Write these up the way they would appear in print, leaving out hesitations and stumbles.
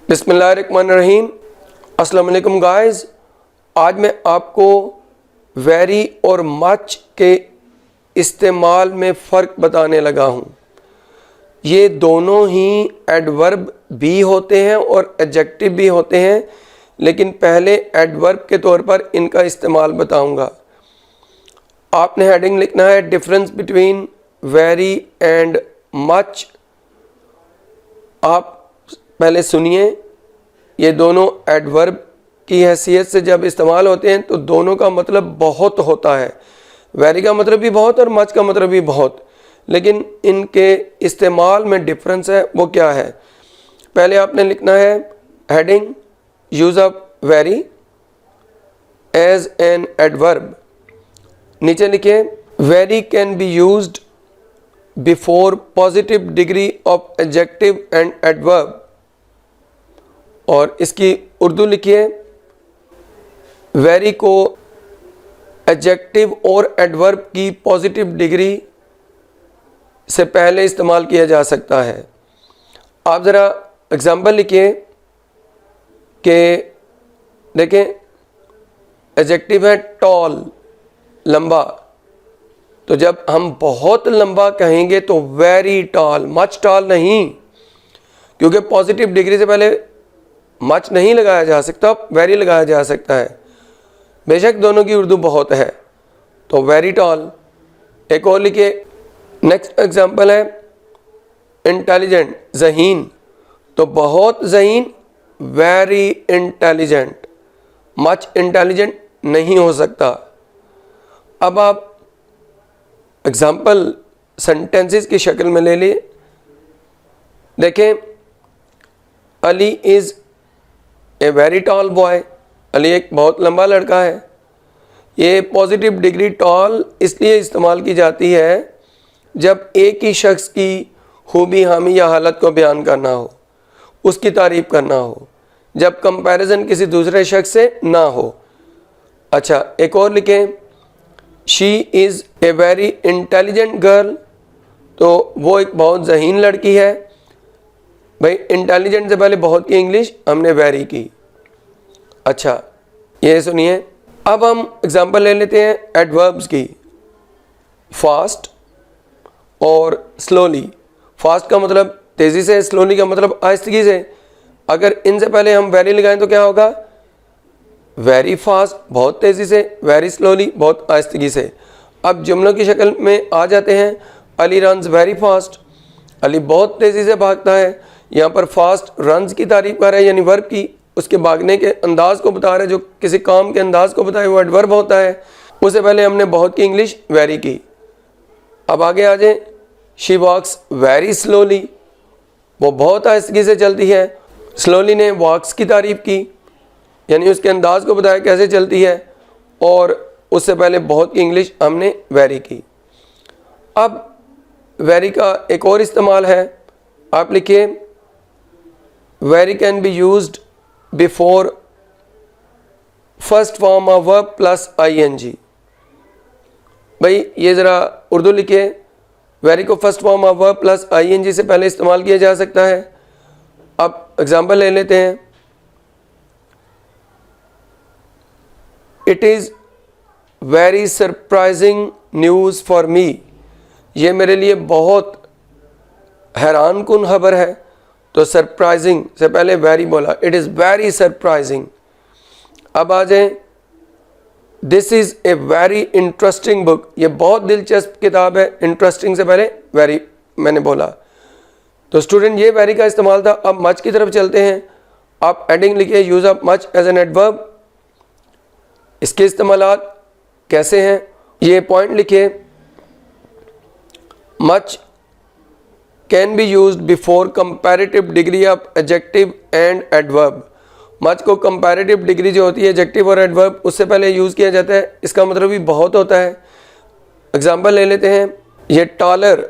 बिस्मिल्लाहिर्रहमानिर्रहीम। अस्सलाम वालेकुम गाइस। आज मैं आपको वेरी और मच के इस्तेमाल में फ़र्क बताने लगा हूँ। ये दोनों ही एडवर्ब भी होते हैं और एडजेक्टिव भी होते हैं, लेकिन पहले एडवर्ब के तौर पर इनका इस्तेमाल बताऊँगा। आपने हेडिंग लिखना है difference between very and much. आप पहले सुनिए, ये दोनों एडवर्ब की हैसियत से जब इस्तेमाल होते हैं तो दोनों का मतलब बहुत होता है। वेरी का मतलब भी बहुत और मच का मतलब भी बहुत, लेकिन इनके इस्तेमाल में डिफरेंस है। वो क्या है? पहले आपने लिखना है heading use of very as an adverb. नीचे लिखिए very can be used before positive degree of adjective and adverb. और इसकी उर्दू लिखिए वेरी को एडजेक्टिव और एडवर्ब की पॉजिटिव डिग्री से पहले इस्तेमाल किया जा सकता है। आप ज़रा एग्जांपल लिखिए कि देखें, एडजेक्टिव है टॉल, लंबा। तो जब हम बहुत लंबा कहेंगे तो वेरी टॉल, मच टॉल नहीं, क्योंकि पॉजिटिव डिग्री से पहले मच नहीं लगाया जा सकता, वेरी लगाया जा सकता है। बेशक दोनों की उर्दू बहुत है, तो वेरी टॉल। एक और लिखिए, नेक्स्ट एग्जांपल है इंटेलिजेंट, ज़हीन। तो बहुत ज़हीन, वेरी इंटेलिजेंट। मच इंटेलिजेंट नहीं हो सकता। अब आप एग्जांपल सेंटेंसेस की शक्ल में ले लिए। देखें, Ali is a very tall boy. Ali एक बहुत लंबा लड़का है। ये पॉजिटिव डिग्री टॉल इसलिए इस्तेमाल की जाती है जब एक ही शख्स की खूबी, हामी या हालत को बयान करना हो, उसकी तारीफ़ करना हो, जब कंपैरिजन किसी दूसरे शख्स से ना हो। अच्छा, एक और लिखें, she is a very intelligent girl. तो वो एक बहुत ज़हीन लड़की है। भाई, इंटेलिजेंट से पहले बहुत की इंग्लिश हमने वेरी की। अच्छा, ये सुनिए, अब हम एग्जांपल ले लेते हैं एडवर्ब्स की। फास्ट और स्लोली। फास्ट का मतलब तेज़ी से, स्लोली का मतलब आहिस्तगी से। अगर इनसे पहले हम वेरी लगाएं तो क्या होगा? वेरी फास्ट, बहुत तेज़ी से, वेरी स्लोली, बहुत आहिस्तगी से। अब जुमलों की शक्ल में आ जाते हैं। Ali runs very fast, Ali बहुत तेज़ी से भागता है। यहाँ पर फास्ट रन्स की तारीफ कर रहा है, यानी वर्ब की, उसके भागने के अंदाज को बता रहा है, जो किसी काम के अंदाज को बताए वो एडवर्ब होता है। उससे पहले हमने बहुत की इंग्लिश वेरी की। अब आगे आ जाए, शी वॉक्स वेरी स्लोली, वो बहुत आहिस्तगी से चलती है। स्लोली ने वॉक्स की तारीफ की, यानी उसके अंदाज को बताया कैसे चलती है, और उससे पहले बहुत की इंग्लिश हमने वेरी की। अब वेरी का एक और इस्तेमाल है। आप लिखिए very can be used before first form of verb plus ING। भाई, ये ज़रा उर्दू लिखिए, वेरी को first form of verb plus ING से पहले इस्तेमाल किया जा सकता है। अब एग्जांपल ले लेते हैं। It is very surprising news for me. ये मेरे लिए बहुत हैरान कुन खबर है। तो सरप्राइजिंग से पहले वेरी बोला, इट इज़ वेरी सरप्राइजिंग। अब आ जाए, this is a very interesting book. ये बहुत दिलचस्प किताब है। इंटरेस्टिंग से पहले वेरी मैंने बोला। तो स्टूडेंट, ये वेरी का इस्तेमाल था। अब मच की तरफ चलते हैं। आप हेडिंग लिखिए use of much as an adverb. इसके इस्तेमालात कैसे हैं ये पॉइंट लिखिए। Much can be used before comparative degree of adjective and adverb. Much को कंपैरेटिव डिग्री जो होती है एडजेक्टिव और एडवर्ब, उससे पहले यूज़ किया जाता है। इसका मतलब भी बहुत होता है। एग्जांपल ले लेते हैं। ये टॉलर,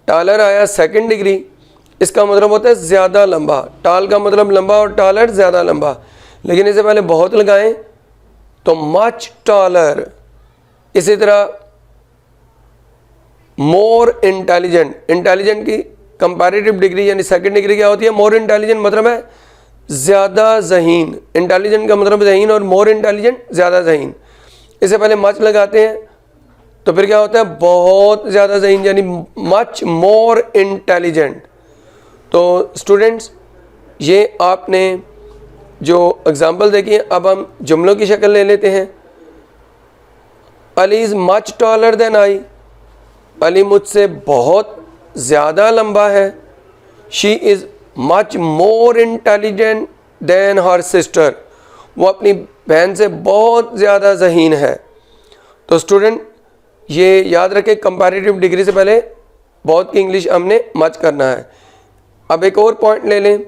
टॉलर आया सेकंड डिग्री, इसका मतलब होता है ज़्यादा लंबा। टॉल का मतलब लंबा और टॉलर ज़्यादा लंबा, लेकिन इससे पहले बहुत लगाएं तो मच टॉलर। इसी तरह मोर इंटेलिजेंट, इंटेलिजेंट की कंपैरेटिव डिग्री यानी सेकंड डिग्री क्या होती है? मोर इंटेलिजेंट मतलब है ज़्यादा ज़हीन, इंटेलिजेंट का मतलब ज़हीन, और मोर इंटेलिजेंट ज़्यादा ज़हीन। इससे पहले मच लगाते हैं तो फिर क्या होता है, बहुत ज़्यादा ज़हीन, यानी मच मोर इंटेलिजेंट। तो स्टूडेंट्स, ये आपने जो एग्जाम्पल देखी है, अब हम जुमलों की शक्ल ले लेते हैं। Ali is much taller than I, Ali मुझसे बहुत ज़्यादा लंबा है। She is much more intelligent than her sister, वो अपनी बहन से बहुत ज़्यादा ज़हीन है। तो स्टूडेंट, ये याद रखें, कंपैरेटिव डिग्री से पहले बहुत की इंग्लिश हमने मच करना है। अब एक और पॉइंट ले लें,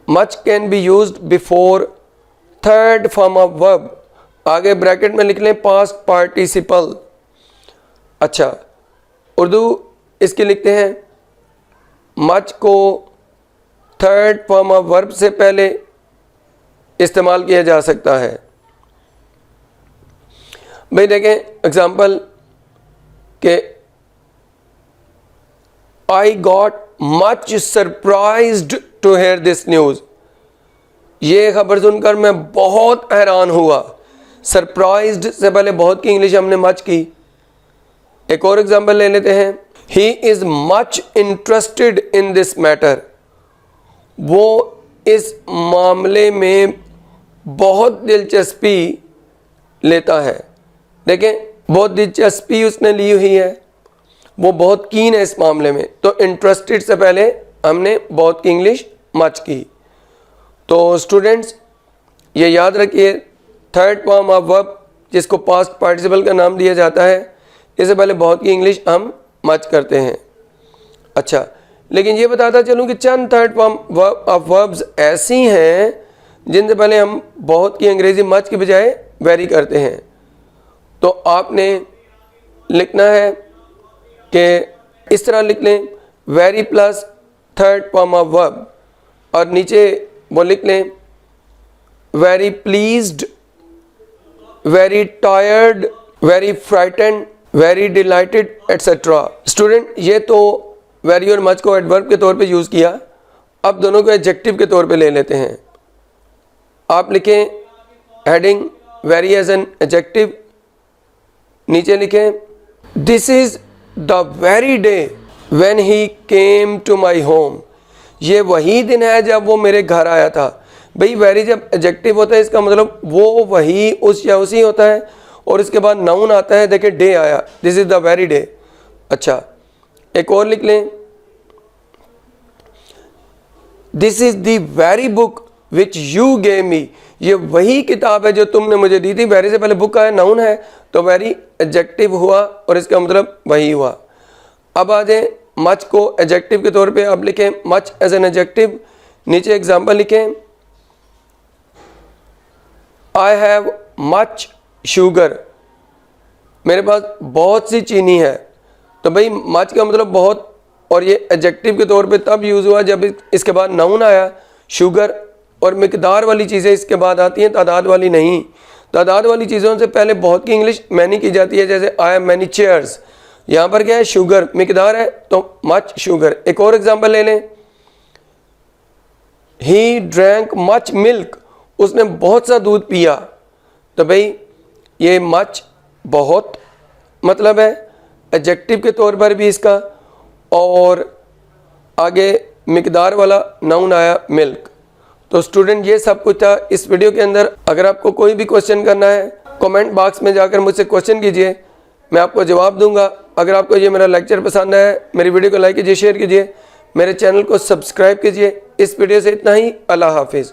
much can be used before third form of verb, आगे ब्रैकेट में लिख लें पास्ट पार्टिसिपल। अच्छा, उर्दू इसके लिखते हैं, मच को थर्ड फॉर्म ऑफ वर्ब से पहले इस्तेमाल किया जा सकता है। भाई देखें एग्जाम्पल के, I got much surprised to hear this news, ये खबर सुनकर मैं बहुत हैरान हुआ। सरप्राइज्ड से पहले बहुत की इंग्लिश हमने मच की। एक और एग्जाम्पल ले लेते हैं, he is much interested in this matter, वो इस मामले में बहुत दिलचस्पी लेता है। देखें, बहुत दिलचस्पी उसने ली हुई है, वो बहुत कीन है इस मामले में। तो इंटरेस्टेड से पहले हमने बहुत की इंग्लिश मच की। तो स्टूडेंट्स, ये याद रखिए, थर्ड फॉर्म ऑफ वर्ब जिसको पास्ट पार्टिसिपल का नाम दिया जाता है, इससे पहले बहुत की इंग्लिश हम मच करते हैं। अच्छा, लेकिन ये बताता चलूँ कि चंद थर्ड फॉर्म ऑफ वर्ब्स ऐसी हैं जिनसे पहले हम बहुत की अंग्रेज़ी मच के बजाय वेरी करते हैं। तो आपने लिखना है कि इस तरह लिख लें, very plus third form of verb, और नीचे वो लिख लें very pleased, very tired, very frightened, very dilated etcetera. Student, ये तो वेरी और मच को एडवर्ब के तौर पे यूज़ किया, अब दोनों को एडजेक्टिव के तौर पे ले लेते हैं। आप लिखें heading very as an adjective, नीचे लिखें this is the very day when he came to my home, ये वही दिन है जब वो मेरे घर आया था। भाई वेरी जब एडजेक्टिव होता है इसका मतलब वो वही, उस या उसी होता है, और इसके बाद नाउन आता है। देखिए डे आया, this is the very day. अच्छा, एक और लिख लें, this is the very book which you gave me, ये वही किताब है जो तुमने मुझे दी थी। वेरी से पहले बुक आया, नाउन है, तो वेरी एडजेक्टिव हुआ और इसका मतलब वही हुआ। अब आ जाए मच को एडजेक्टिव के तौर पे, अब लिखें मच एज एन एडजेक्टिव, नीचे एग्जाम्पल लिखें, आई हैव मच शुगर, मेरे पास बहुत सी चीनी है। तो भाई मच का मतलब बहुत, और ये एडजेक्टिव के तौर पे तब यूज़ हुआ जब इसके बाद नाउन आया शुगर, और मिकदार वाली चीज़ें इसके बाद आती हैं, तादाद वाली नहीं। तादाद वाली चीज़ों से पहले बहुत की इंग्लिश मैनी की जाती है, जैसे आई हैव मैनी चेयर्स। यहाँ पर क्या है, शुगर मिकदार है, तो मच शुगर। एक और एग्जांपल ले लें, ही ड्रैंक मच मिल्क, उसने बहुत सा दूध पिया। तो भाई ये मच बहुत मतलब है एडजेक्टिव के तौर पर भी इसका, और आगे मिकदार वाला नाउन आया मिल्क। तो स्टूडेंट, ये सब कुछ था इस वीडियो के अंदर। अगर आपको कोई भी क्वेश्चन करना है, कमेंट बॉक्स में जाकर मुझसे क्वेश्चन कीजिए, मैं आपको जवाब दूंगा। अगर आपको ये मेरा लेक्चर पसंद आया, मेरी वीडियो को लाइक कीजिए, शेयर कीजिए, मेरे चैनल को सब्सक्राइब कीजिए। इस वीडियो से इतना ही, अल्लाह हाफिज़।